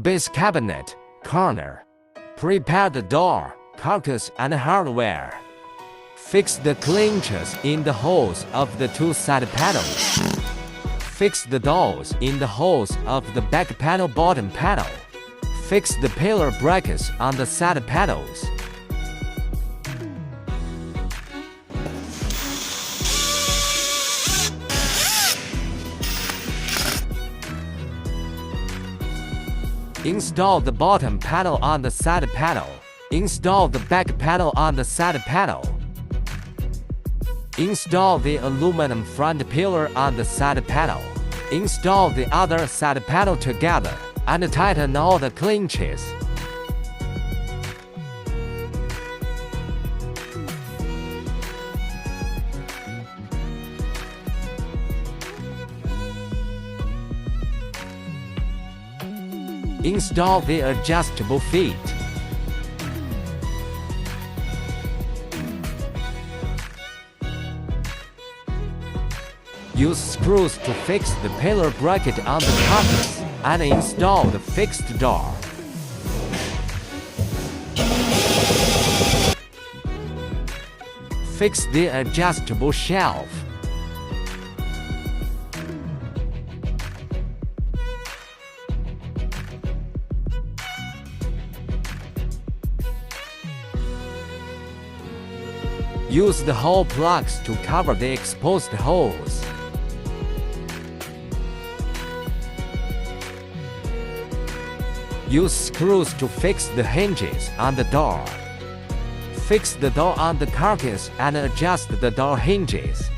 Base cabinet, corner. Prepare the door, carcass and hardware. Fix the clinches in the holes of the two side panels. Fix the doors in the holes of the back panel bottom panel. Fix the pillar brackets on the side panels. Install the bottom panel on the side panel. Install the back panel on the side panel. Install the aluminum front pillar on the side panel. Install the other side panel together and tighten all the clinches. Install the adjustable feet. Use screws to fix the pillar bracket on the carcass and install the fixed door. Fix the adjustable shelf. Use the hole plugs to cover the exposed holes. Use screws to fix the hinges on the door. Fix the door on the carcass and adjust the door hinges.